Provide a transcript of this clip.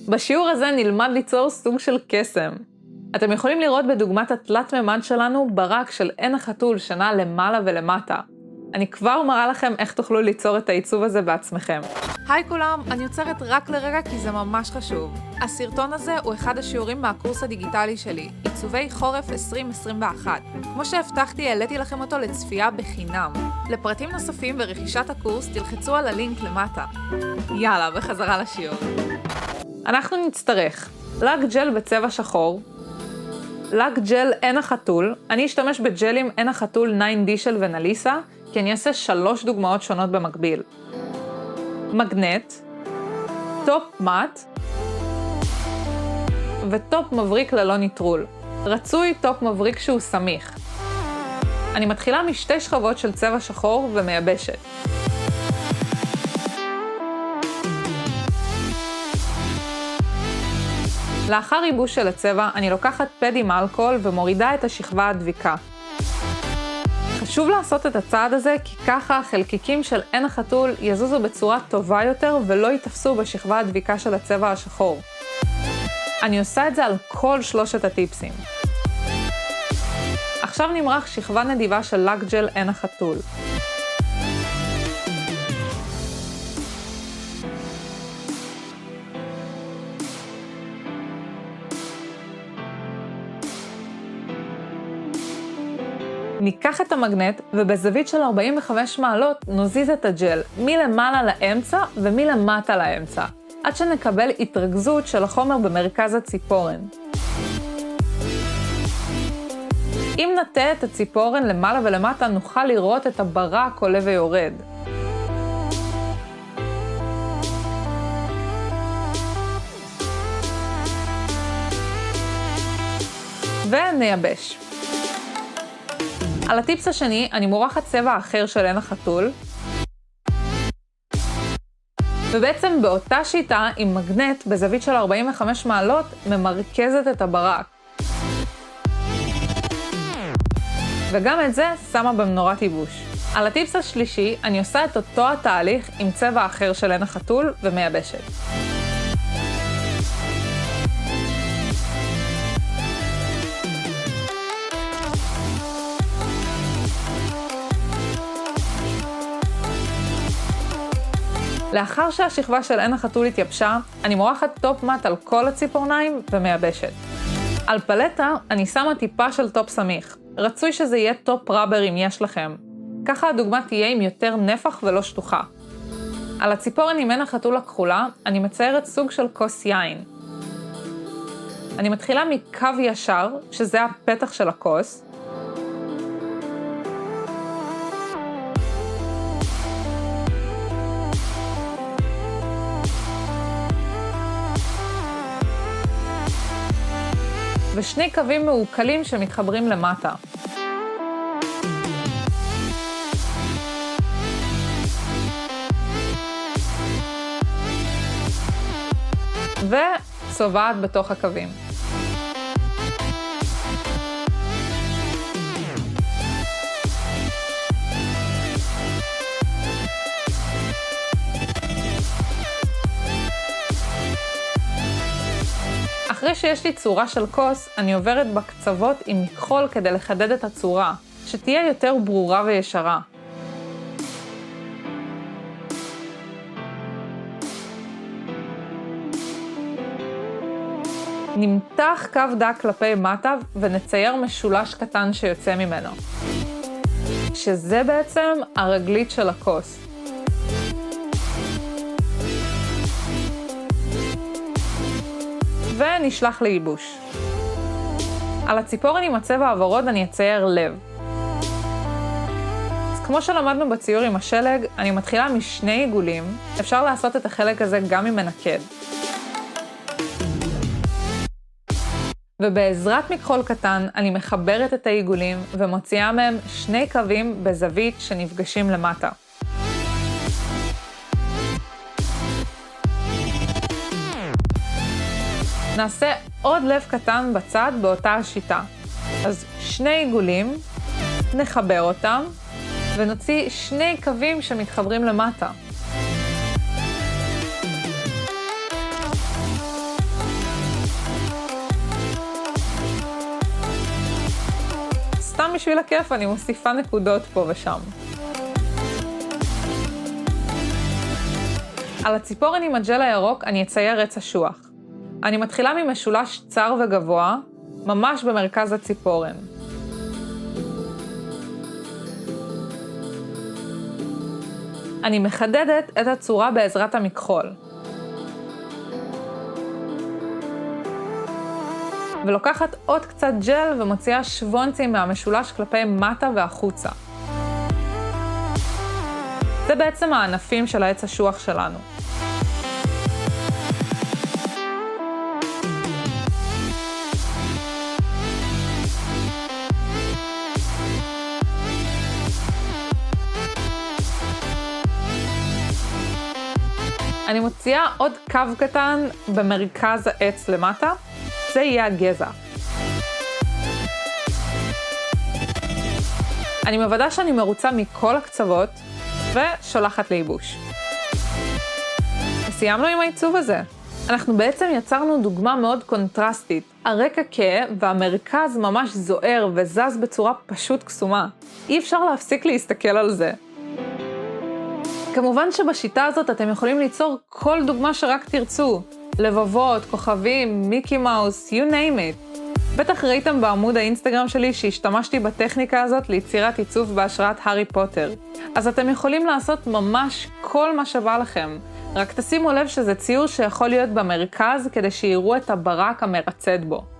בשיעור הזה נלמד ליצור סוג של קסם. אתם יכולים לראות בדוגמת התלת ממד שלנו ברק של עין החתול שנע למעלה ולמטה. אני כבר מראה לכם איך תוכלו ליצור את העיצוב הזה בעצמכם. היי כולם, אני עוצרת רק לרגע כי זה ממש חשוב. הסרטון הזה הוא אחד השיעורים מהקורס הדיגיטלי שלי, עיצובי חורף 2021. כמו שהבטחתי, העליתי לכם אותו לצפייה בחינם. לפרטים נוספים ורכישת הקורס תלחצו על הלינק למטה. יאללה, בחזרה לשיעור. אנחנו נצטרך לק ג'ל בצבע שחור, לק ג'ל עין החתול. אני אשתמש בג'לים עין החתול 9D של ונליסה, כי אני אעשה 3 דוגמאות שונות במקביל. מגנט, טופ מאט, וטופ מבריק ללא ניטרול. רצוי טופ מבריק שהוא סמיך. אני מתחילה משתי שכבות של צבע שחור ומייבשת. לאחר ייבוש של הצבע, אני לוקחת פד עם אלכוהול ומורידה את השכבה הדביקה. חשוב לעשות את הצעד הזה, כי ככה החלקיקים של עין החתול יזוזו בצורה טובה יותר ולא ייתפסו בשכבה הדביקה של הצבע השחור. אני עושה את זה על כל 3 הטיפסים. עכשיו נמרח שכבה נדיבה של לק ג'ל עין החתול. ניקח את המגנט ובזווית של 45 מעלות נוזיז את הג'ל מלמעלה לאמצע ומלמטה לאמצע, עד שנקבל התרכזות של החומר במרכז הציפורן. אם נטה את הציפורן למעלה ולמטה נוכל לראות את הברק עולה ויורד. ונייבש. על הטיפס השני אני מורחת צבע אחר של עין החתול, ובעצם באותה שיטה עם מגנט בזווית של 45 מעלות ממרכזת את הברק. וגם את זה שמה במנורת ייבוש. על הטיפס השלישי אני עושה את אותו התהליך עם צבע אחר של עין החתול ומייבשת. לאחר שהשכבה של עין החתול התייבשה, אני מורחת טופ מאט על כל הציפורניים ומייבשת. על פלטה אני שמה טיפה של טופ סמיך. רצוי שזה יהיה טופ ראבר אם יש לכם. ככה הדוגמה תהיה עם יותר נפח ולא שטוחה. על הציפורן עם עין החתול הכחולה, אני מציירת סוג של כוס יין. אני מתחילה מקו ישר, שזה הפתח של הכוס, ושני קווים מעוקלים שמתחברים למטה. וצובעת בתוך הקווים. אחרי שיש לי צורה של כוס, אני עוברת בקצוות עם מכחול כדי לחדד את הצורה, שתהיה יותר ברורה וישרה. נמתח קו דק כלפי מטה ונצייר משולש קטן שיוצא ממנו, שזה בעצם הרגלית של הכוס. ונשלח לייבוש. על הציפורן עם הצבע הוורוד אני אצייר לב. אז כמו שלמדנו בציור עם השלג, אני מתחילה משני עיגולים. אפשר לעשות את החלק הזה גם עם מנקד. ובעזרת מכחול קטן אני מחברת את העיגולים ומוציאה מהם 2 קווים בזווית שנפגשים למטה. נעשה עוד לב קטן בצד באותה השיטה. אז 2 עיגולים, נחבר אותם, ונוציא 2 קווים שמתחברים למטה. בשביל הכיף אני מוסיפה נקודות פה ושם. על הציפורן עם הג'ל הירוק אני אצייר עץ אשוח. אני מתחילה ממשולש צר וגבוה, ממש במרכז הציפורן. אני מחדדת את הצורה בעזרת המכחול. ולוקחת עוד קצת ג'ל ומוציאה שוונצים מהמשולש כלפי מטה והחוצה. זה בעצם הענפים של העץ אשוח שלנו. אני מוציאה עוד קו קטן במרכז העץ למטה, זה יהיה הגזע. אני מוודא שאני מרוצה מכל הקצוות ושולחת לייבוש. סיימנו עם העיצוב הזה. אנחנו בעצם יצרנו דוגמה מאוד קונטרסטית. הרקע כהה והמרכז ממש זוהר וזז בצורה פשוט קסומה. אי אפשר להפסיק להסתכל על זה. כמובן שבשיטה הזאת אתם יכולים ליצור כל דוגמה שרק תרצו. לבבות, כוכבים, מיקי מאוס, you name it. בטח ראיתם בעמוד האינסטגרם שלי שהשתמשתי בטכניקה הזאת ליצירת עיצוב בהשראת הארי פוטר. אז אתם יכולים לעשות ממש כל מה שבא לכם. רק תשימו לב שזה ציור שיכול להיות במרכז כדי שיראו את הברק המרצד בו.